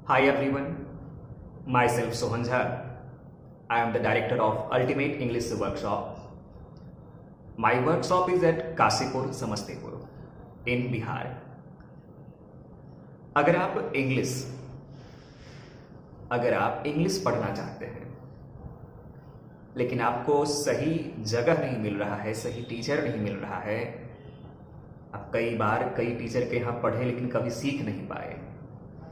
Hi everyone, myself Sohan Jha. I am the director of Ultimate English Workshop. My workshop is at Kasipur, Samastipur in Bihar. अगर आप English पढ़ना चाहते हैं लेकिन आपको सही जगह नहीं मिल रहा है, सही टीचर नहीं मिल रहा है, आप कई टीचर के यहाँ पढ़े लेकिन कभी सीख नहीं पाए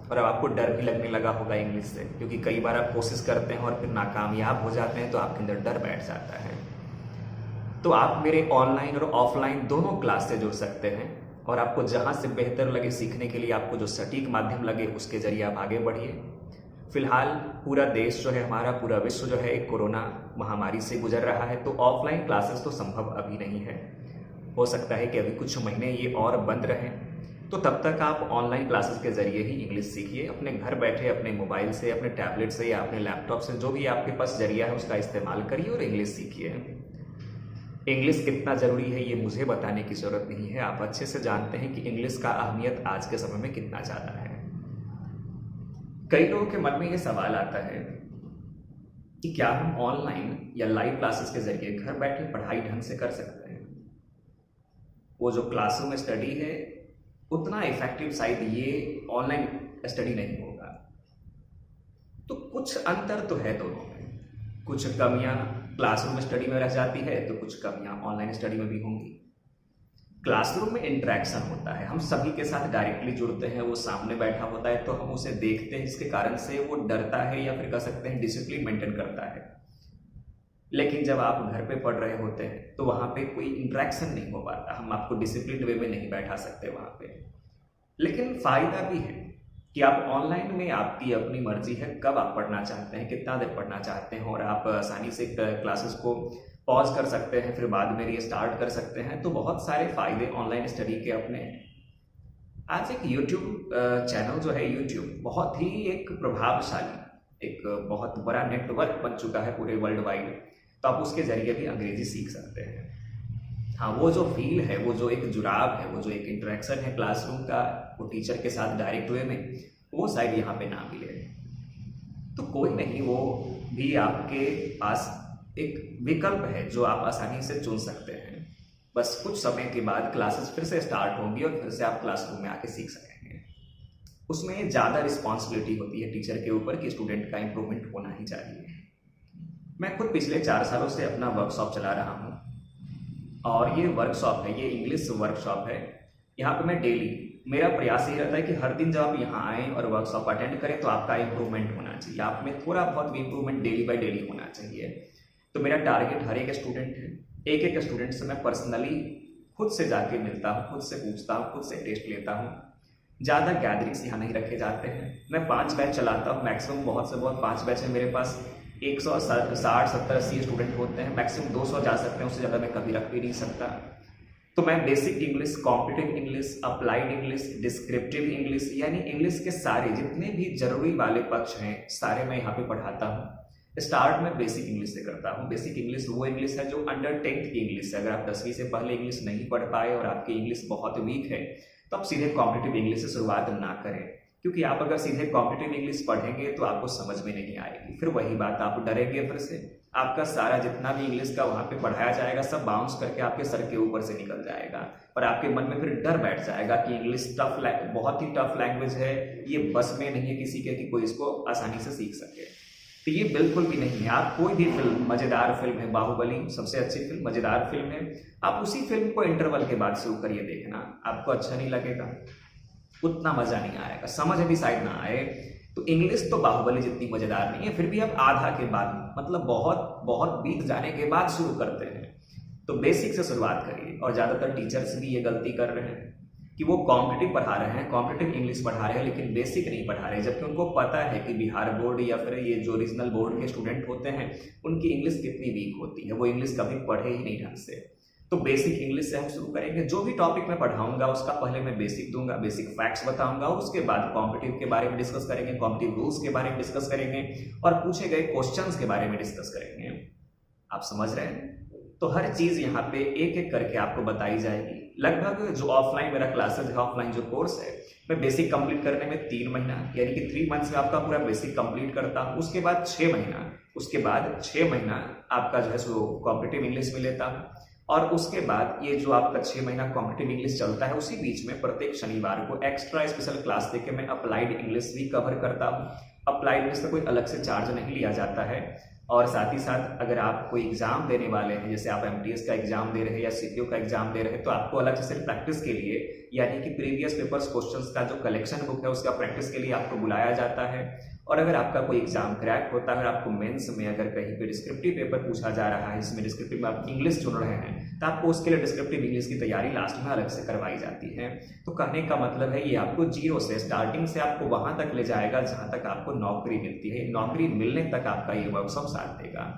और अब आपको डर भी लगने लगा होगा इंग्लिश से, क्योंकि कई बार आप कोशिश करते हैं और फिर नाकामयाब हो जाते हैं तो आपके अंदर डर बैठ जाता है। तो आप मेरे ऑनलाइन और ऑफलाइन दोनों क्लास से जुड़ सकते हैं और आपको जहां से बेहतर लगे सीखने के लिए, आपको जो सटीक माध्यम लगे उसके जरिए आप आगे बढ़िए। फिलहाल पूरा देश जो है, हमारा पूरा विश्व जो है एक कोरोना महामारी से गुजर रहा है, तो ऑफलाइन क्लासेस तो संभव अभी नहीं है। हो सकता है कि अभी कुछ महीने ये और बंद रहें, तो तब तक आप ऑनलाइन क्लासेस के जरिए ही इंग्लिश सीखिए। अपने घर बैठे अपने मोबाइल से, अपने टैबलेट से या अपने लैपटॉप से, जो भी आपके पास जरिया है उसका इस्तेमाल करिए और इंग्लिश सीखिए। इंग्लिश कितना ज़रूरी है ये मुझे बताने की ज़रूरत नहीं है, आप अच्छे से जानते हैं कि इंग्लिश का अहमियत आज के समय में कितना ज़्यादा है। कई लोगों के मन में ये सवाल आता है कि क्या हम ऑनलाइन या लाइव क्लासेस के जरिए घर बैठे पढ़ाई ढंग से कर सकते हैं। वो जो क्लासरूम स्टडी है उतना इफेक्टिव शायद ये ऑनलाइन स्टडी नहीं होगा। तो कुछ अंतर तो है दोनों में, कुछ कमियां क्लासरूम स्टडी में रह जाती है तो कुछ कमियां ऑनलाइन स्टडी में भी होंगी। क्लासरूम में इंटरेक्शन होता है, हम सभी के साथ डायरेक्टली जुड़ते हैं, वो सामने बैठा होता है तो हम उसे देखते हैं, जिसके कारण से वो डरता है या फिर कह सकते हैं डिसिप्लिन मेंटेन करता है। लेकिन जब आप घर पे पढ़ रहे होते हैं तो वहाँ पे कोई इंटरेक्शन नहीं हो पाता, हम आपको डिसिप्लिन वे में नहीं बैठा सकते वहाँ पे। लेकिन फायदा भी है कि आप ऑनलाइन में आपकी अपनी मर्जी है कब आप पढ़ना चाहते हैं, कितना देर पढ़ना चाहते हैं, और आप आसानी से क्लासेस को पॉज कर सकते हैं, फिर बाद में रीस्टार्ट कर सकते हैं। तो बहुत सारे फायदे ऑनलाइन स्टडी के अपने हैं। आज एक यूट्यूब चैनल जो है, यूट्यूब बहुत ही एक प्रभावशाली, एक बहुत बड़ा नेटवर्क बन चुका है पूरे वर्ल्ड वाइड, तो आप उसके जरिए भी अंग्रेजी सीख सकते हैं। हाँ, वो जो फील है, वो जो एक जुड़ाव है, वो जो एक इंटरेक्शन है क्लासरूम का वो टीचर के साथ डायरेक्ट वे में, वो शायद यहाँ पे ना मिले। तो कोई नहीं, वो भी आपके पास एक विकल्प है जो आप आसानी से चुन सकते हैं। बस कुछ समय के बाद क्लासेस फिर से स्टार्ट होंगी और फिर से आप क्लासरूम में आके सीख सकेंगे। उसमें ज़्यादा रिस्पॉन्सिबिलिटी होती है टीचर के ऊपर कि स्टूडेंट का इम्प्रूवमेंट होना ही चाहिए। मैं खुद पिछले 4 सालों से अपना वर्कशॉप चला रहा हूँ और ये वर्कशॉप है, ये इंग्लिश वर्कशॉप है। यहाँ पे मैं डेली, मेरा प्रयास ये रहता है कि हर दिन जब आप यहाँ आएँ और वर्कशॉप अटेंड करें तो आपका इम्प्रूवमेंट होना चाहिए, आप में थोड़ा बहुत भी इम्प्रूवमेंट डेली बाय डेली होना चाहिए। तो मेरा टारगेट हर एक स्टूडेंट है, एक एक स्टूडेंट से मैं पर्सनली खुद से जाके मिलता हूँ, खुद से पूछता हूँ, खुद से टेस्ट लेता हूँ। ज़्यादा गैदरिंग्स यहाँ नहीं रखे जाते हैं। मैं 5 बैच चलाता हूँ, मैक्सिमम बहुत से बहुत 5 बैच है मेरे पास। 160, 70, 80 स्टूडेंट होते हैं, मैक्सिमम 200 जा सकते हैं, उससे ज़्यादा मैं कभी रख भी नहीं सकता। तो मैं basic English, competitive English, applied English, descriptive English, यानी इंग्लिश के सारे जितने भी जरूरी वाले पक्ष हैं सारे मैं यहाँ पे पढ़ाता हूँ। स्टार्ट में बेसिक इंग्लिश से करता हूँ। बेसिक इंग्लिश वो इंग्लिश है जो अंडर 10th की इंग्लिश है। अगर आप 10वीं से पहले इंग्लिश नहीं पढ़ पाए और आपकी इंग्लिश बहुत वीक है तो आप सीधे कॉम्पिटिटिव इंग्लिश से शुरुआत ना करें, क्योंकि आप अगर सीधे कॉम्पिटिटिव इंग्लिश पढ़ेंगे तो आपको समझ में नहीं आएगी। फिर वही बात, आप डरेंगे, फिर से आपका सारा जितना भी इंग्लिश का वहाँ पे पढ़ाया जाएगा सब बाउंस करके आपके सर के ऊपर से निकल जाएगा और आपके मन में फिर डर बैठ जाएगा कि इंग्लिश बहुत ही टफ लैंग्वेज है, ये बस में नहीं है किसी के कि कोई इसको आसानी से सीख सके। तो ये बिल्कुल भी नहीं है। आप कोई भी फिल्म, मज़ेदार फिल्म है, बाहुबली सबसे अच्छी फिल्म, मज़ेदार फिल्म है, आप उसी फिल्म को इंटरवल के बाद शुरू करिए देखना, आपको अच्छा नहीं लगेगा, उतना मज़ा नहीं आएगा, समझ भी शायद ना आए। तो इंग्लिश तो बाहुबली जितनी मज़ेदार नहीं है, फिर भी आप आधा के बाद, मतलब बहुत बहुत बीत जाने के बाद शुरू करते हैं। तो बेसिक से शुरुआत करिए। और ज़्यादातर टीचर्स भी ये गलती कर रहे हैं कि वो कॉम्पिटिटिव पढ़ा रहे हैं, कॉम्पिटिटिव इंग्लिश पढ़ा रहे हैं, लेकिन बेसिक नहीं पढ़ा रहे, जबकि उनको पता है कि बिहार बोर्ड या फिर ये जो रीजनल बोर्ड के स्टूडेंट होते हैं उनकी इंग्लिश कितनी वीक होती है, वो इंग्लिश कभी पढ़े ही नहीं ढंग से। तो बेसिक इंग्लिश से हम शुरू करेंगे। जो भी टॉपिक मैं पढ़ाऊंगा उसका पहले मैं बेसिक दूंगा, बेसिक फैक्ट्स बताऊंगा, उसके बाद कॉम्पिटिटिव के बारे में डिस्कस करेंगे, कॉम्पिटिटिव रूल्स के बारे में डिस्कस करेंगे और पूछे गए क्वेश्चंस के बारे में डिस्कस करेंगे। आप समझ रहे हैं? तो हर चीज यहाँ पे एक एक करके आपको बताई जाएगी। लगभग जो ऑफलाइन मेरा क्लासेज है, ऑफलाइन जो कोर्स है, मैं बेसिक कंप्लीट करने में 3 महीना यानी कि 3 मंथ्स में आपका पूरा बेसिक कंप्लीट करता हूँ। उसके बाद 6 महीना, उसके बाद 6 महीना आपका जो है सो कॉम्पिटिटिव इंग्लिश में लेता हूँ। और उसके बाद ये जो आपका 6 महीना कॉम्पिटिटिव इंग्लिश चलता है, उसी बीच में प्रत्येक शनिवार को एक्स्ट्रा स्पेशल क्लास देके मैं अप्लाइड इंग्लिश भी कवर करता हूँ। अप्लाइड इंग्लिश का कोई अलग से चार्ज नहीं लिया जाता है। और साथ ही साथ अगर आप कोई एग्जाम देने वाले हैं, जैसे आप एमटीएस का एग्जाम दे रहे हैं या सीपीओ का एग्जाम दे रहे हैं, तो आपको अलग से सिर्फ प्रैक्टिस के लिए यानी कि प्रीवियस पेपर्स क्वेश्चंस का जो कलेक्शन बुक है उसका प्रैक्टिस के लिए आपको बुलाया जाता है। और अगर आपका कोई एग्जाम क्रैक होता है और आपको मेंस में अगर कहीं पे डिस्क्रिप्टिव पेपर पूछा जा रहा है, इसमें डिस्क्रिप्टिव में आप इंग्लिश चुन रहे हैं, तो आपको उसके लिए डिस्क्रिप्टिव इंग्लिश की तैयारी लास्ट में अलग से करवाई जाती है। तो कहने का मतलब है ये आपको जीरो से, स्टार्टिंग से आपको वहां तक ले जाएगा जहां तक आपको नौकरी मिलती है। नौकरी मिलने तक आपका ये वर्कशॉप साथ देगा।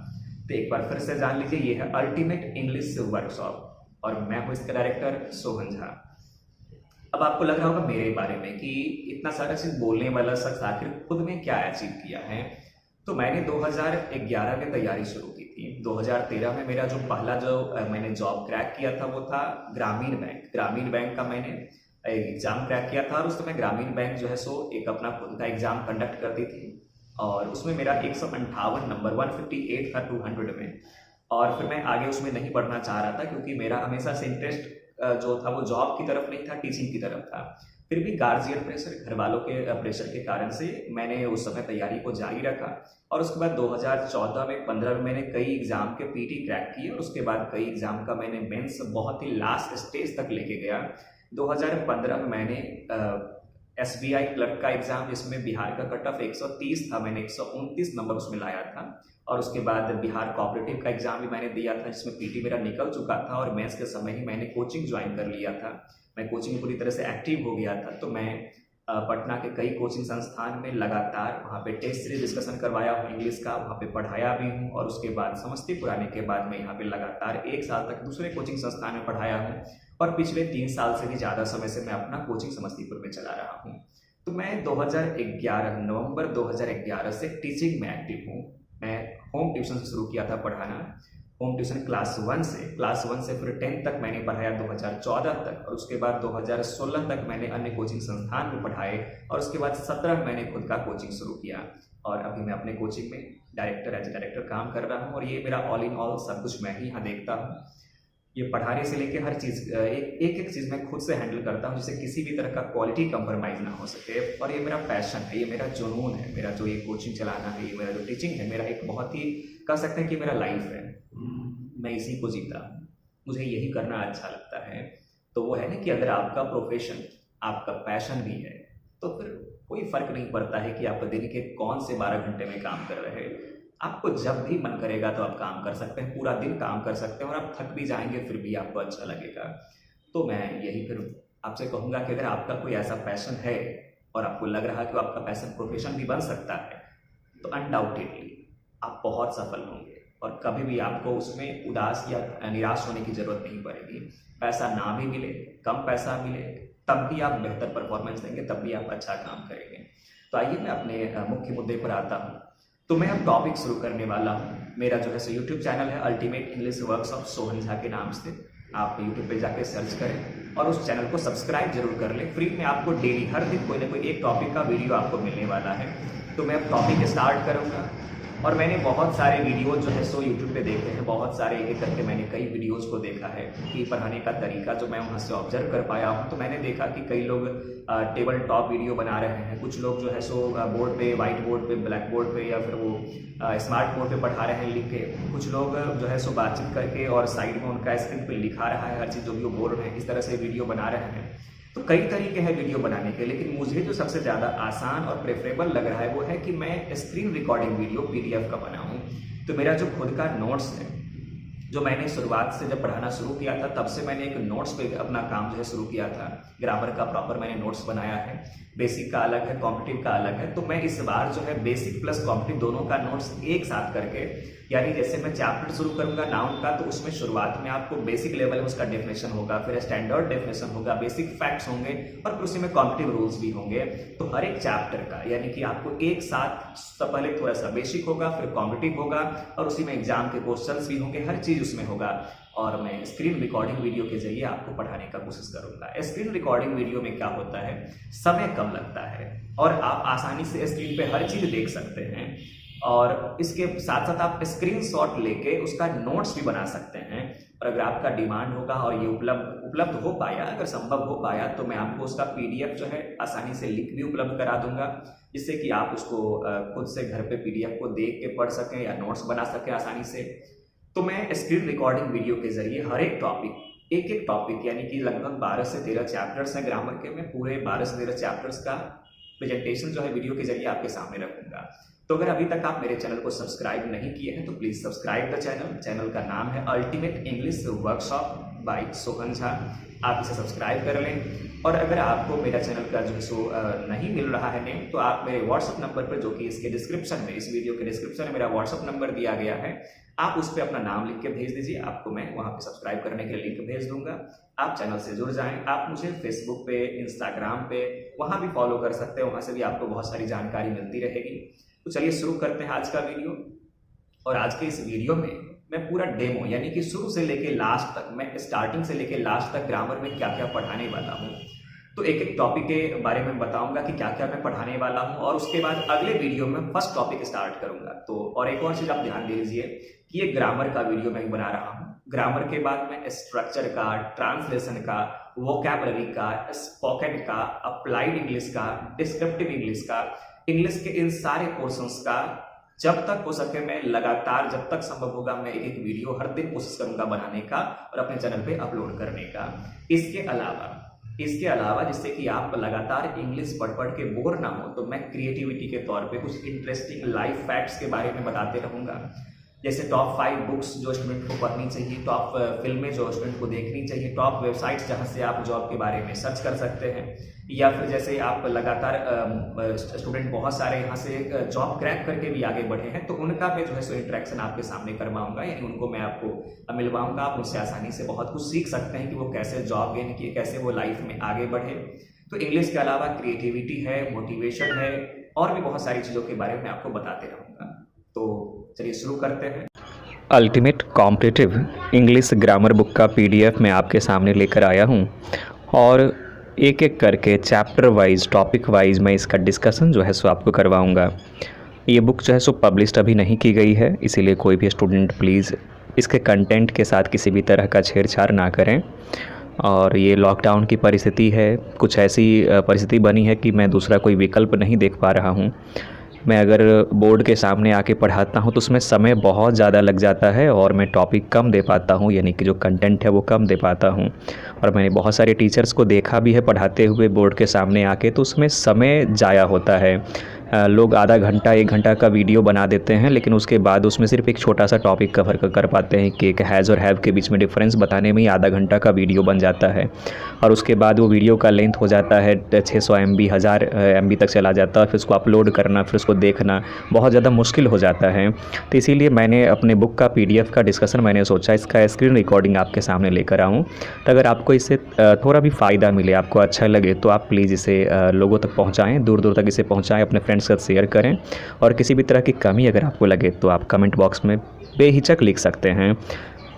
तो एक बार फिर से जान लीजिए, ये है अल्टीमेट इंग्लिश वर्कशॉप और मैं हूँ इसका डायरेक्टर सोहन झा। अब आपको लग रहा होगा मेरे बारे में कि इतना सारा चीज बोलने वाला शख्स आखिर खुद में क्या अचीव किया है। तो मैंने 2011 में तैयारी शुरू की थी। 2013 में मेरा जो पहला मैंने जॉब क्रैक किया था वो था ग्रामीण बैंक। ग्रामीण बैंक का मैंने एग्जाम क्रैक किया था और उस समय ग्रामीण बैंक जो है सो एक अपना खुद का एग्जाम कंडक्ट करती थी और उसमें मेरा 158 नंबर 158 था 200 में। और फिर मैं आगे उसमें नहीं पढ़ना चाह रहा था क्योंकि मेरा हमेशा से इंटरेस्ट जो था वो जॉब की तरफ नहीं था, टीचिंग की तरफ था। फिर भी गार्जियन प्रेशर, घर वालों के प्रेशर के कारण से मैंने उस समय तैयारी को जारी रखा। और उसके बाद 2014 में 15 में मैंने कई एग्जाम के पीटी क्रैक किए और उसके बाद कई एग्जाम का मैंने मेंस बहुत ही लास्ट स्टेज तक लेके गया। 2015 में मैंने SBI क्लर्क का एग्जाम, जिसमें बिहार का कट ऑफ 130 था, मैंने 129 नंबर उसमें लाया था। और उसके बाद बिहार कोऑपरेटिव का एग्जाम भी मैंने दिया था जिसमें पीटी मेरा निकल चुका था और मेंस के समय ही मैंने कोचिंग ज्वाइन कर लिया था। मैं कोचिंग पूरी तरह से एक्टिव हो गया था। तो मैं पटना के कई कोचिंग संस्थान में लगातार वहाँ पे टेस्ट सीरीज डिस्कशन करवाया हूँ इंग्लिश का, वहाँ पे पढ़ाया भी हूँ। और उसके बाद समस्तीपुर आने के बाद मैं यहाँ पे लगातार 1 साल तक दूसरे कोचिंग संस्थान में पढ़ाया हूँ और पिछले 3 साल से भी ज़्यादा समय से मैं अपना कोचिंग समस्तीपुर में चला रहा हूँ। तो मैं 2011 नवंबर 2011 से टीचिंग में एक्टिव हूँ। मैं होम ट्यूशन से शुरू किया था पढ़ाना। होम ट्यूशन क्लास 1 से फिर 10 तक मैंने पढ़ाया 2014 तक। और उसके बाद 2016 तक मैंने अन्य कोचिंग संस्थान में पढ़ाए और उसके बाद 17 मैंने खुद का कोचिंग शुरू किया। और अभी मैं अपने कोचिंग में एज डायरेक्टर काम कर रहा हूँ और ये मेरा ऑल इन ऑल सब कुछ मैं ही यहाँ देखता हूँ। ये पढ़ाने से लेकर हर चीज़ एक चीज़ मैं खुद से हैंडल करता हूँ जिससे किसी भी तरह का क्वालिटी कंप्रोमाइज़ ना हो सके। और ये मेरा पैशन है, ये मेरा जुनून है, मेरा जो ये कोचिंग चलाना है, ये मेरा जो टीचिंग है, मेरा एक बहुत ही कह सकते हैं कि मेरा लाइफ है। मैं इसी को जीता हूँ, मुझे यही करना अच्छा लगता है। तो वो है ना कि अगर आपका प्रोफेशन, आपका पैशन भी है तो फिर कोई फर्क नहीं पड़ता है कि आप दिन के कौन से 12 घंटे में काम कर रहे हैं। आपको जब भी मन करेगा तो आप काम कर सकते हैं, पूरा दिन काम कर सकते हैं और आप थक भी जाएंगे फिर भी आपको अच्छा लगेगा। तो मैं यही फिर आपसे कहूँगा कि अगर आपका कोई ऐसा पैशन है और आपको लग रहा है कि आपका पैशन प्रोफेशन भी बन सकता है तो अनडाउटेडली आप बहुत सफल होंगे और कभी भी आपको उसमें उदास या निराश होने की जरूरत नहीं पड़ेगी। पैसा ना भी मिले, कम पैसा मिले, तब भी आप बेहतर परफॉर्मेंस देंगे, तब भी आप अच्छा काम करेंगे। तो आइए मैं अपने मुख्य मुद्दे पर आता हूँ। तो मैं अब टॉपिक शुरू करने वाला हूँ। मेरा जो है सो यूट्यूब चैनल है ultimate English workshop Sohan Jha के नाम से। आप यूट्यूब पे जाके सर्च करें और उस चैनल को सब्सक्राइब जरूर कर लें। फ्री में आपको डेली हर दिन कोई ना कोई एक टॉपिक का वीडियो आपको मिलने वाला है। तो मैं अब टॉपिक स्टार्ट करूँगा। और मैंने बहुत सारे वीडियोज जो है सो यूट्यूब पे देखे हैं, बहुत सारे एक करके मैंने कई वीडियोज को देखा है कि पढ़ाने का तरीका जो मैं वहाँ से ऑब्जर्व कर पाया हूँ। तो मैंने देखा कि कई लोग टेबल टॉप वीडियो बना रहे हैं, कुछ लोग जो है सो बोर्ड पे, वाइट बोर्ड पे, ब्लैक बोर्ड पे या फिर वो स्मार्ट बोर्ड पे पढ़ा रहे हैं लिख के, कुछ लोग जो है सो बातचीत करके और साइड में उनका स्क्रीन पे लिखा रहा है हर चीज़ जो भी वो बोल रहे हैं, इस तरह से वीडियो बना रहे हैं। तो कई तरीके हैं वीडियो बनाने के, लेकिन मुझे जो सबसे ज़्यादा आसान और प्रेफरेबल लग रहा है वो है कि मैं स्क्रीन रिकॉर्डिंग वीडियो PDF का बनाऊं। तो मेरा जो खुद का नोट्स है, जो मैंने शुरुआत से जब पढ़ाना शुरू किया था तब से मैंने एक नोट्स पे अपना काम जो है शुरू किया था। ग्रामर का प्रॉपर मैंने नोट्स बनाया है, बेसिक का अलग है, कॉम्पिटिटिव का अलग है। तो मैं इस बार जो है बेसिक प्लस कॉम्पिटिटिव दोनों का नोट्स एक साथ करके, यानी जैसे मैं चैप्टर शुरू करूंगा नाउन का, तो उसमें शुरुआत में आपको बेसिक लेवल में उसका डेफिनेशन होगा, फिर स्टैंडर्ड डेफिनेशन होगा, बेसिक फैक्ट्स होंगे और फिर उसी में कॉम्पिटिटिव रूल्स भी होंगे। तो हर एक चैप्टर का यानी कि आपको एक साथ सब पहले थोड़ा सा बेसिक होगा, फिर कॉम्पिटिटिव होगा और उसी में एग्जाम के क्वेश्चंस भी होंगे, हर चीज उसमें होगा। और मैं स्क्रीन रिकॉर्डिंग वीडियो के जरिए आपको पढ़ाने का कोशिश करूंगा। स्क्रीन रिकॉर्डिंग वीडियो में क्या होता है, समय कम लगता है और आप आसानी से स्क्रीन पे हर चीज़ देख सकते हैं और इसके साथ साथ आप स्क्रीनशॉट लेके उसका नोट्स भी बना सकते हैं। और अगर आपका डिमांड होगा और ये उपलब्ध हो पाया, अगर संभव हो पाया, तो मैं आपको उसका PDF जो है आसानी से लिंक भी उपलब्ध करा दूंगा, जिससे कि आप उसको खुद से घर पे PDF को देख के पढ़ सकें या नोट्स बना सकें आसानी से। तो मैं स्क्रीन रिकॉर्डिंग वीडियो के जरिए हर एक टॉपिक, एक टॉपिक यानी कि लगभग 12 से 13 चैप्टर्स हैं ग्रामर के, मैं पूरे 12 से 13 चैप्टर्स का प्रेजेंटेशन जो है वीडियो के जरिए आपके सामने रखूंगा। तो अगर अभी तक आप मेरे चैनल को सब्सक्राइब नहीं किए हैं तो प्लीज़ सब्सक्राइब द चैनल का नाम है ultimate English workshop by Sohan Jha. आप इसे सब्सक्राइब कर लें और अगर आपको मेरा चैनल का जो सो नहीं मिल रहा है नेम, तो आप मेरे व्हाट्सअप नंबर पर, जो कि इसके डिस्क्रिप्शन में, इस वीडियो के डिस्क्रिप्शन में मेरा व्हाट्सअप नंबर दिया गया है, आप उस पर अपना नाम लिख के भेज दीजिए। आपको मैं वहाँ पे सब्सक्राइब करने के लिए लिंक भेज दूंगा। आप चैनल से जुड़ जाएं। आप मुझे फेसबुक पे, इंस्टाग्राम पे, वहाँ भी फॉलो कर सकते हैं, वहाँ से भी आपको बहुत सारी जानकारी मिलती रहेगी। तो चलिए शुरू करते हैं आज का वीडियो। और आज के इस वीडियो में मैं पूरा डेमो यानी कि शुरू से लेके लास्ट तक, मैं स्टार्टिंग से लेके लास्ट तक ग्रामर में क्या क्या पढ़ाने वाला हूँ, तो एक एक टॉपिक के बारे में बताऊंगा कि क्या क्या मैं पढ़ाने वाला हूँ। और उसके बाद अगले वीडियो में फर्स्ट टॉपिक स्टार्ट करूंगा। तो और एक और चीज आप ध्यान दे लीजिए कि ये ग्रामर का वीडियो मैं बना रहा हूँ। ग्रामर के बाद मैं स्ट्रक्चर का, ट्रांसलेशन का, वोकैबुलरी का, स्पोकन का, अप्लाइड इंग्लिश का, डिस्क्रिप्टिव इंग्लिश का, इंग्लिश के इन सारे पोर्शंस का जब तक हो सके मैं लगातार, जब तक संभव होगा, मैं एक एक वीडियो हर दिन कोशिश करूंगा बनाने का और अपने चैनल पे अपलोड करने का। इसके अलावा जिससे कि आप लगातार इंग्लिश पढ़ पढ़ के बोर ना हो, तो मैं क्रिएटिविटी के तौर पे कुछ इंटरेस्टिंग लाइफ फैक्ट्स के बारे में बताते रहूंगा। जैसे टॉप 5 बुक्स जो स्टूडेंट को पढ़नी चाहिए, टॉप फिल्में जो स्टूडेंट को देखनी चाहिए, टॉप वेबसाइट्स जहां से आप जॉब के बारे में सर्च कर सकते हैं, या फिर जैसे आप लगातार स्टूडेंट बहुत सारे यहाँ से जॉब क्रैक करके भी आगे बढ़े हैं, तो उनका मैं जो है सो इंटरेक्शन आपके सामने करवाऊंगा, यानी उनको मैं आपको मिलवाऊंगा। आप उनसे आसानी से बहुत कुछ सीख सकते हैं कि वो कैसे जॉब गेन किए, कैसे वो लाइफ में आगे बढ़े। तो इंग्लिश के अलावा क्रिएटिविटी है, मोटिवेशन है और भी बहुत सारी चीज़ों के बारे में आपको बताते रहूँगा। तो चलिए शुरू करते हैं। Ultimate competitive English grammar book का PDF मैं आपके सामने लेकर आया हूँ और एक एक करके चैप्टर वाइज, टॉपिक वाइज मैं इसका डिस्कशन जो है सो आपको करवाऊँगा। ये बुक जो है सो पब्लिश्ड अभी नहीं की गई है, इसीलिए कोई भी स्टूडेंट प्लीज़ इसके कंटेंट के साथ किसी भी तरह का छेड़छाड़ ना करें। और ये लॉकडाउन की परिस्थिति है, कुछ ऐसी परिस्थिति बनी है कि मैं दूसरा कोई विकल्प नहीं देख पा रहा हूँ। मैं अगर बोर्ड के सामने आके पढ़ाता हूँ तो उसमें समय बहुत ज़्यादा लग जाता है और मैं टॉपिक कम दे पाता हूँ, यानी कि जो कंटेंट है वो कम दे पाता हूँ। और मैंने बहुत सारे टीचर्स को देखा भी है पढ़ाते हुए बोर्ड के सामने आके, तो उसमें समय ज़ाया होता है। लोग आधा घंटा 1 घंटा का वीडियो बना देते हैं, लेकिन उसके बाद उसमें सिर्फ एक छोटा सा टॉपिक कवर कर पाते हैं कि एक हैज़ और हैव के बीच में डिफरेंस बताने में ही आधा घंटा का वीडियो बन जाता है। और उसके बाद वो वीडियो का लेंथ हो जाता है 600 MB, 1000 MB तक चला जाता है। फिर उसको अपलोड करना, फिर उसको देखना बहुत ज़्यादा मुश्किल हो जाता है। तो इसीलिए मैंने अपने बुक का PDF का डिस्कशन, मैंने सोचा इसका स्क्रीन रिकॉर्डिंग आपके सामने लेकर आऊँ। तो अगर आपको इससे थोड़ा भी फ़ायदा मिले, आपको अच्छा लगे, तो आप प्लीज़ इसे लोगों तक पहुँचाएँ, दूर दूर तक इसे पहुँचाएँ, अपने फ्रेंड्स के साथ शेयर करें। और किसी भी तरह की कमी अगर आपको लगे तो आप कमेंट बॉक्स में बेहिचक लिख सकते हैं।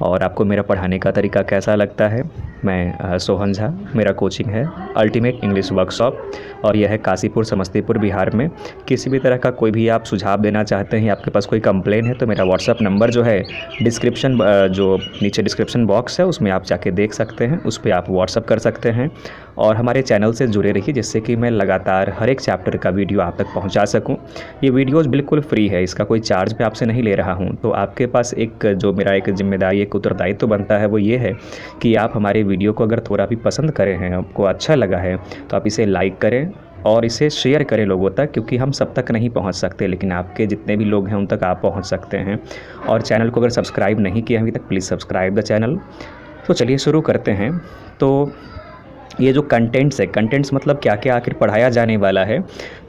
और आपको मेरा पढ़ाने का तरीका कैसा लगता है, मैं सोहन झा, मेरा कोचिंग है अल्टीमेट इंग्लिश वर्कशॉप और यह है काशीपुर, समस्तीपुर, बिहार में। किसी भी तरह का कोई भी आप सुझाव देना चाहते हैं, आपके पास कोई कंप्लेन है, तो मेरा व्हाट्सअप नंबर जो है डिस्क्रिप्शन, जो नीचे डिस्क्रिप्शन बॉक्स है उसमें आप जाके देख सकते हैं, उस पर आप व्हाट्सअप कर सकते हैं। और हमारे चैनल से जुड़े रहिए, जिससे कि मैं लगातार हर एक चैप्टर का वीडियो आप तक पहुंचा सकूं। ये वीडियोस बिल्कुल फ्री है, इसका कोई चार्ज मैं आपसे नहीं ले रहा हूं। तो आपके पास एक जो मेरा एक जिम्मेदारी, एक उत्तरदायित्व बनता है, वो ये है कि आप हमारे वीडियो को अगर थोड़ा भी पसंद करें हैं, आपको अच्छा लगा है, तो आप इसे लाइक करें और इसे शेयर करें लोगों तक, क्योंकि हम सब तक नहीं पहुंच सकते, लेकिन आपके जितने भी लोग हैं उन तक आप पहुंच सकते हैं। और चैनल को अगर सब्सक्राइब नहीं किया अभी तक, प्लीज़ सब्सक्राइब द चैनल। तो चलिए शुरू करते हैं। तो ये जो कंटेंट्स है, कंटेंट्स मतलब क्या क्या आखिर पढ़ाया जाने वाला है,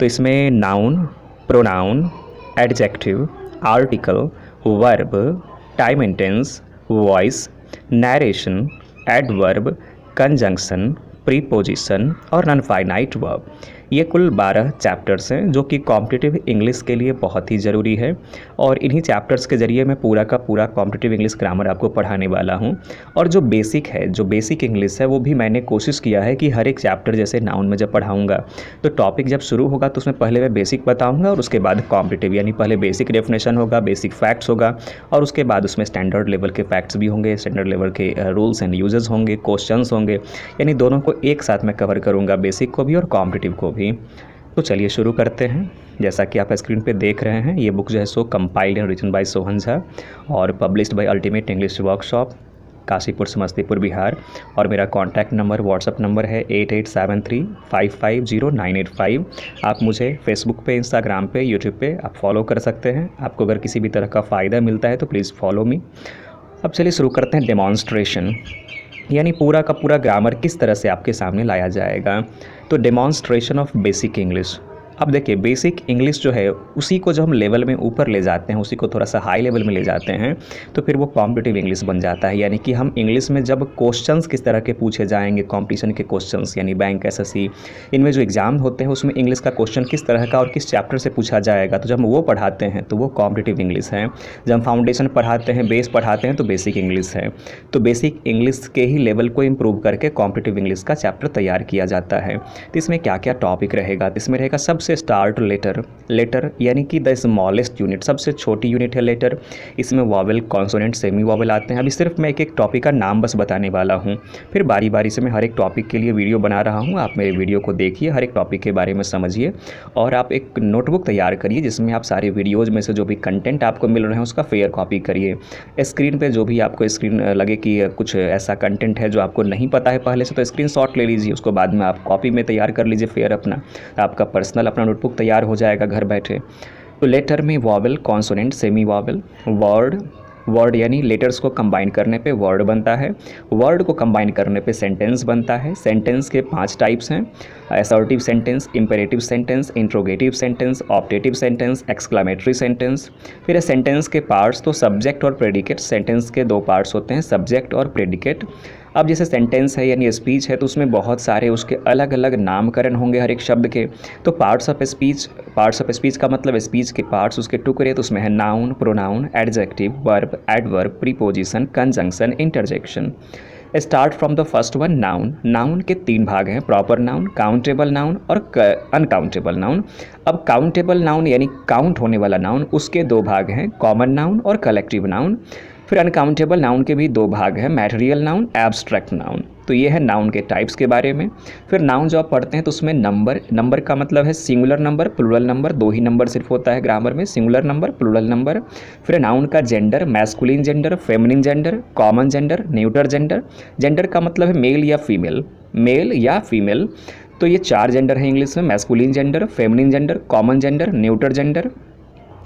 तो इसमें noun, pronoun, adjective, article, verb, time and tense, voice, narration, adverb, conjunction, preposition और नॉन फाइनाइट वर्ब, ये कुल 12 चैप्टर्स हैं जो कि कॉम्पिटिटिव इंग्लिश के लिए बहुत ही ज़रूरी है और इन्हीं चैप्टर्स के ज़रिए मैं पूरा का पूरा कॉम्पिटिटिव इंग्लिश ग्रामर आपको पढ़ाने वाला हूँ। और जो बेसिक इंग्लिश है वो भी मैंने कोशिश किया है कि हर एक चैप्टर, जैसे नाउन में जब पढ़ाऊँगा तो टॉपिक जब शुरू होगा तो उसमें पहले मैं बेसिक बताऊँगा और उसके बाद कॉम्पिटिटिव, यानी पहले बेसिक डेफिनेशन होगा, बेसिक फैक्ट्स होगा और उसके बाद उसमें स्टैंडर्ड लेवल के फैक्ट्स भी होंगे, स्टैंडर्ड लेवल के रूल्स एंड यूजेस होंगे, क्वेश्चंस होंगे, यानी दोनों को एक साथ मैं कवर करूँगा, बेसिक को भी और कॉम्पिटिटिव को भी। तो चलिए शुरू करते हैं। जैसा कि आप स्क्रीन पे देख रहे हैं, ये बुक जो है सो compiled and written by Sohan Jha और published by ultimate English workshop, Kashipur Samastipur Bihar. और मेरा कॉन्टैक्ट नंबर, व्हाट्सअप नंबर है 8873550985। आप मुझे फेसबुक पे, इंस्टाग्राम पे, यूट्यूब पे आप फॉलो कर सकते हैं। आपको अगर किसी भी तरह का फ़ायदा मिलता है तो प्लीज़ फॉलो मी। अब चलिए शुरू करते हैं। डेमॉन्स्ट्रेशन, यानी पूरा का पूरा ग्रामर किस तरह से आपके सामने लाया जाएगा। तो डेमॉन्स्ट्रेशन ऑफ बेसिक इंग्लिश। अब देखिए, बेसिक इंग्लिश जो है उसी को जब हम लेवल में ऊपर ले जाते हैं, उसी को थोड़ा सा हाई लेवल में ले जाते हैं तो फिर वो कॉम्पिटिटिव इंग्लिश बन जाता है। यानी कि हम इंग्लिश में जब क्वेश्चंस किस तरह के पूछे जाएंगे, कंपटीशन के क्वेश्चंस, यानी बैंक, एसएससी, इनमें जो एग्ज़ाम होते हैं उसमें इंग्लिश का क्वेश्चन किस तरह का और किस चैप्टर से पूछा जाएगा, तो जब हम वो पढ़ाते हैं तो वो कॉम्पिटिटिव इंग्लिश है। जब हम फाउंडेशन पढ़ाते हैं, बेस पढ़ाते हैं तो बेसिक इंग्लिश है। तो बेसिक इंग्लिश के ही लेवल को इम्प्रूव करके कॉम्पिटिटिव इंग्लिश का चैप्टर तैयार किया जाता है। तो इसमें क्या क्या टॉपिक रहेगा, तो इसमें रहेगा सबसे स्टार्ट लेटर, यानी कि द स्मॉलेस्ट यूनिट, सबसे छोटी यूनिट है लेटर। इसमें वॉवेल, कॉन्सोनेंट, सेमी वॉवेल आते हैं। अभी सिर्फ मैं एक एक टॉपिक का नाम बस बताने वाला हूँ, फिर बारी बारी से मैं हर एक टॉपिक के लिए वीडियो बना रहा हूँ। आप मेरे वीडियो को देखिए, हर एक टॉपिक के बारे में समझिए और आप एक नोटबुक तैयार करिए जिसमें आप सारे वीडियोज़ में से जो भी कंटेंट आपको मिल रहे हैं उसका फेयर कॉपी करिए। स्क्रीन पे जो भी आपको स्क्रीन लगे कि कुछ ऐसा कंटेंट है जो आपको नहीं पता है पहले से, तो स्क्रीनशॉट ले लीजिए, उसको बाद में आप कॉपी में तैयार कर लीजिए फेयर अपना, आपका पर्सनल अपना नोटबुक तैयार हो जाएगा घर बैठे। तो लेटर में vowel, consonant, semi vowel, word यानी लेटर्स को कंबाइन करने पे वर्ड बनता है, वर्ड को कंबाइन करने पे सेंटेंस बनता है। सेंटेंस के 5 टाइप्स हैं, assertive sentence, imperative sentence, interrogative sentence, optative sentence, exclamatory sentence. फिर सेंटेंस के पार्ट्स, तो सब्जेक्ट और प्रेडिकेट। सेंटेंस के 2 पार्ट्स होते हैं, सब्जेक्ट और प्रेडिकेट। अब जैसे सेंटेंस है यानी स्पीच है तो उसमें बहुत सारे उसके अलग अलग नामकरण होंगे हर एक शब्द के। तो पार्ट्स ऑफ स्पीच का मतलब स्पीच के पार्ट्स, उसके टुकड़े, तो उसमें है noun, pronoun, adjective, verb, adverb, preposition, conjunction, interjection. Start from the first one, noun. Noun के 3 भाग हैं, प्रॉपर नाउन, काउंटेबल नाउन और अनकाउंटेबल नाउन। अब काउंटेबल नाउन यानी काउंट होने वाला नाउन, उसके 2 भाग हैं, कॉमन नाउन और कलेक्टिव नाउन। फिर अनकाउंटेबल नाउन के भी 2 भाग हैं, मैटेरियल नाउन, एब्स्ट्रैक्ट नाउन। तो ये है नाउन के टाइप्स के बारे में। फिर नाउन जो आप पढ़ते हैं तो उसमें नंबर का मतलब है सिंगुलर नंबर, प्लूरल नंबर, 2 ही नंबर सिर्फ होता है ग्रामर में, सिंगुलर नंबर, प्लूरल नंबर। फिर नाउन का gender, masculine gender, feminine gender, common gender, neuter gender. Gender का मतलब है मेल या फीमेल। तो ये 4 जेंडर है इंग्लिश में, masculine gender, feminine gender, common gender, neuter gender.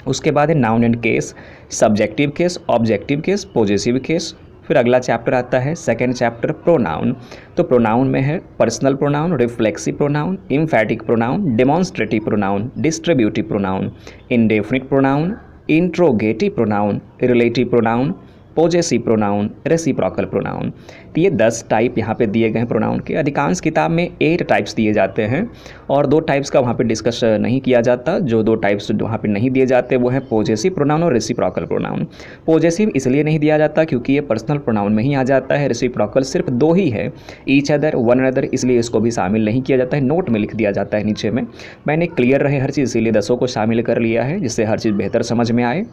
उसके बाद है noun and case, subjective case, objective case, possessive case. फिर अगला चैप्टर आता है, सेकंड चैप्टर, प्रोनाउन। तो प्रोनाउन में है personal pronoun, reflexive pronoun, emphatic pronoun, demonstrative pronoun, distributive pronoun, indefinite pronoun, interrogative pronoun, relative pronoun, possessive pronoun, reciprocal pronoun. तो ये 10 type यहाँ पे दिए गए हैं प्रोनाउन के। अधिकांश किताब में 8 टाइप्स दिए जाते हैं और 2 टाइप्स का वहाँ पे डिस्कस नहीं किया जाता। जो 2 टाइप्स वहाँ पे नहीं दिए जाते वो है पॉजेसिव प्रोनाउन और रेसिप्रोकल प्रोनाउन। पॉजेसिव इसलिए नहीं दिया जाता क्योंकि ये पर्सनल प्रोनाउन में ही आ जाता है, रेसिप्रोकल सिर्फ 2 ही है, ईच अदर, वन अनदर, इसलिए इसको भी शामिल नहीं किया जाता है, नोट में लिख दिया जाता है नीचे में। मैंने क्लियर रहे हर चीज़ इसीलिए 10 को शामिल कर लिया है जिससे हर चीज़ बेहतर समझ में आए।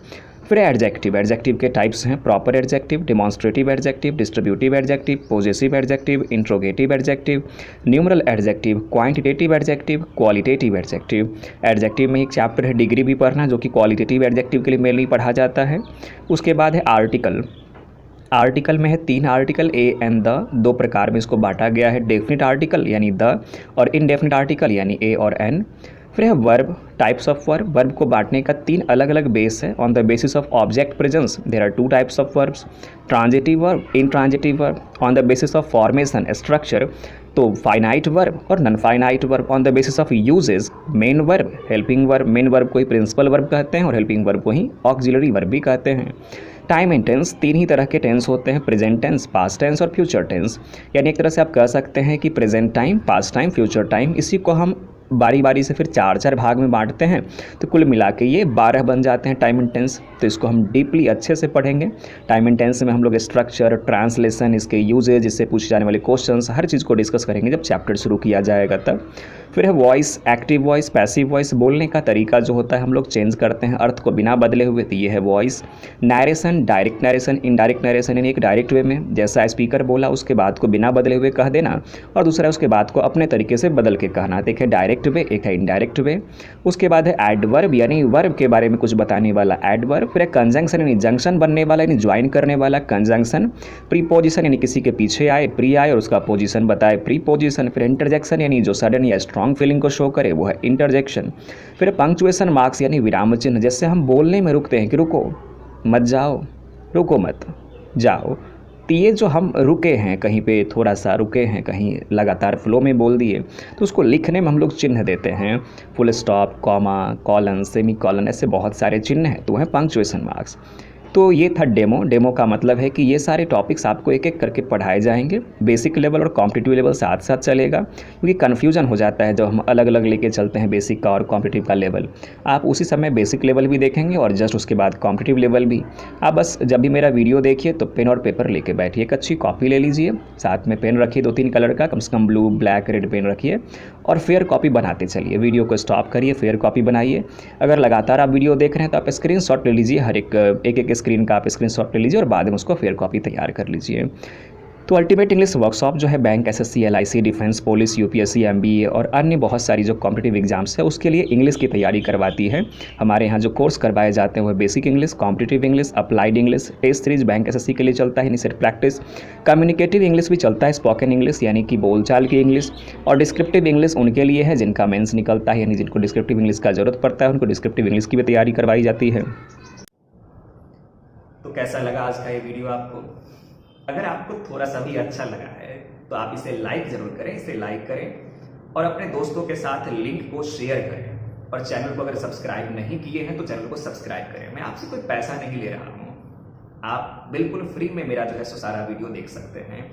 फिर एडजेक्टिव के टाइप्स हैं, proper adjective, demonstrative adjective, distributive adjective, possessive adjective, interrogative adjective, numeral adjective, quantitative adjective, qualitative adjective. Adjective में एक चैप्टर है डिग्री भी पढ़ना जो कि क्वालिटेटिव एडजेक्टिव के लिए मेनली पढ़ा जाता है। उसके बाद है आर्टिकल में है 3 आर्टिकल, ए एंड द, 2 प्रकार में इसको बांटा गया है, डेफिनिट आर्टिकल यानी द और इनडेफिनिट आर्टिकल यानी ए और एन। फिर है वर्ब, टाइप्स ऑफ वर्ब को बांटने का 3 अलग अलग बेस है। On the basis of object presence there are 2 types of verbs, transitive verb, intransitive verb. On the basis of formation, structure, तो फाइनाइट वर्ब और non finite verb. On the basis of usage, main verb, helping verb, main verb को ही principal verb कहते हैं और helping verb को ही auxiliary verb भी कहते हैं। टाइम एंड टेंस, 3 ही तरह के टेंस होते हैं, प्रेजेंट टेंस, पास्ट टेंस और फ्यूचर टेंस। यानी एक तरह से आप कह सकते हैं कि present time, past time, future time, इसी को हम बारी बारी से फिर 4-4 भाग में बांटते हैं, तो कुल मिला के ये 12 बन जाते हैं टाइम एंड टेंस। तो इसको हम डीपली अच्छे से पढ़ेंगे। टाइम एंड टेंस में हम लोग स्ट्रक्चर, ट्रांसलेशन, इसके यूजेज, इससे पूछे जाने वाले क्वेश्चंस, हर चीज़ को डिस्कस करेंगे जब चैप्टर शुरू किया जाएगा तब। फिर है voice, active voice, passive voice. बोलने का तरीका जो होता है हम लोग चेंज करते हैं अर्थ को बिना बदले हुए, तो ये है voice. Narration, direct narration, indirect narration, यानी एक डायरेक्ट वे में जैसा स्पीकर बोला उसके बात को बिना बदले हुए कह देना, और दूसरा उसके बात को अपने तरीके से बदल के कहना। एक है डायरेक्ट वे, एक है इनडायरेक्ट वे। उसके बाद है एडवर्ब, यानी वर्ब के बारे में कुछ बताने वाला एडवर्ब। फिर है कंजंक्शन, यानी जंक्शन बनने वाला, यानी ज्वाइन करने वाला कंजंक्शन। प्रीपोजिशन, यानी किसी के पीछे आए, प्री आए और उसका पोजीशन बताए, प्रीपोजिशन। फिर इंटरजेक्शन, यानी जो सडन या स्ट्रॉन्ग फीलिंग को शो करे, वो है इंटरजेक्शन। फिर पंक्चुएशन मार्क्स, यानी विराम चिन्ह, जैसे हम बोलने में रुकते हैं कि रुको मत जाओ, रुको मत जाओ, तो ये जो हम रुके हैं कहीं पे, थोड़ा सा रुके हैं कहीं, लगातार फ्लो में बोल दिए, तो उसको लिखने में हम लोग चिन्ह देते हैं, full stop, comma, colon, semi colon, ऐसे बहुत सारे चिन्ह हैं, तो वह है पंक्चुएशन मार्क्स। तो ये था डेमो। डेमो का मतलब है कि ये सारे टॉपिक्स आपको एक एक करके पढ़ाए जाएंगे। बेसिक लेवल और कॉम्पिटिटिव लेवल साथ साथ चलेगा, क्योंकि कन्फ्यूजन हो जाता है जब हम अलग अलग लेके चलते हैं बेसिक का और कॉम्पिटिटिव का लेवल। आप उसी समय बेसिक लेवल भी देखेंगे और जस्ट उसके बाद कॉम्पिटिटिव लेवल भी। आप बस जब भी मेरा वीडियो देखिए तो पेन और पेपर लेके बैठिए, एक अच्छी कॉपी ले लीजिए, साथ में पेन रखिए 2-3 कलर का, कम से कम ब्लू, ब्लैक, रेड पेन रखिए और फेयर कॉपी बनाते चलिए। वीडियो को स्टॉप करिए, फेयर कॉपी बनाइए। अगर लगातार आप वीडियो देख रहे हैं तो आप स्क्रीनशॉट ले लीजिए, हर एक स्क्रीन का आप स्क्रीनशॉट ले लीजिए और बाद में उसको फेयर कॉपी तैयार कर लीजिए। तो अल्टीमेट इंग्लिश वर्कशॉप जो है bank, SSC, LIC, defence, police, UPSC, MBA और अन्य बहुत सारी जो कॉम्पिटिटिव एग्जाम्स है उसके लिए इंग्लिश की तैयारी करवाती है। हमारे यहाँ जो कोर्स करवाए जाते हैं वो basic English, competitive English, applied English, test series bank SSC के लिए चलता है यानी सिर्फ प्रैक्टिस, कम्युनिकेटिव इंग्लिश भी चलता है, स्पोकन इंग्लिश यानी कि बोलचाल की इंग्लिश, और डिस्क्रिप्टिव इंग्लिश उनके लिए है जिनका मेंस निकलता है, यानी जिनको डिस्क्रिप्टिव इंग्लिश का जरूरत पड़ता है उनको डिस्क्रिप्टिव इंग्लिश की भी तैयारी करवाई जाती है। तो कैसा लगा आज का ये वीडियो आपको? अगर आपको थोड़ा सा भी अच्छा लगा है तो आप इसे लाइक जरूर करें, इसे लाइक करें और अपने दोस्तों के साथ लिंक को शेयर करें। और चैनल को अगर सब्सक्राइब नहीं किए हैं तो चैनल को सब्सक्राइब करें। मैं आपसे कोई पैसा नहीं ले रहा हूं, आप बिल्कुल फ्री में मेरा जो है सो सारा वीडियो देख सकते हैं।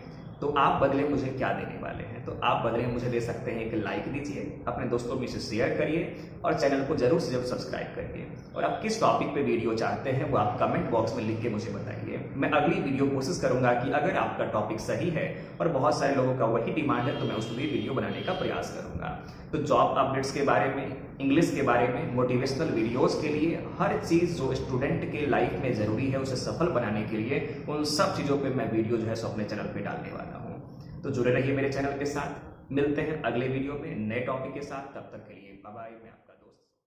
तो आप बदले मुझे क्या देने वाले हैं? तो आप बदले मुझे दे सकते हैं एक लाइक दीजिए, अपने दोस्तों में इसे शेयर करिए और चैनल को जरूर से जरूर सब्सक्राइब करिए। और आप किस टॉपिक पे वीडियो चाहते हैं वो आप कमेंट बॉक्स में लिख के मुझे बताइए। मैं अगली वीडियो कोशिश करूंगा कि अगर आपका टॉपिक सही है और बहुत सारे लोगों का वही डिमांड है तो मैं उस पर भी वीडियो बनाने का प्रयास करूंगा। तो जॉब अपडेट्स के बारे में, इंग्लिश के बारे में, मोटिवेशनल वीडियोस के लिए, हर चीज़ जो स्टूडेंट के लाइफ में ज़रूरी है उसे सफल बनाने के लिए, उन सब चीज़ों पे मैं वीडियो जो है सो अपने चैनल पे डालने वाला हूँ। तो जुड़े रहिए मेरे चैनल के साथ। मिलते हैं अगले वीडियो में नए टॉपिक के साथ। तब तक के लिए बाय बाय।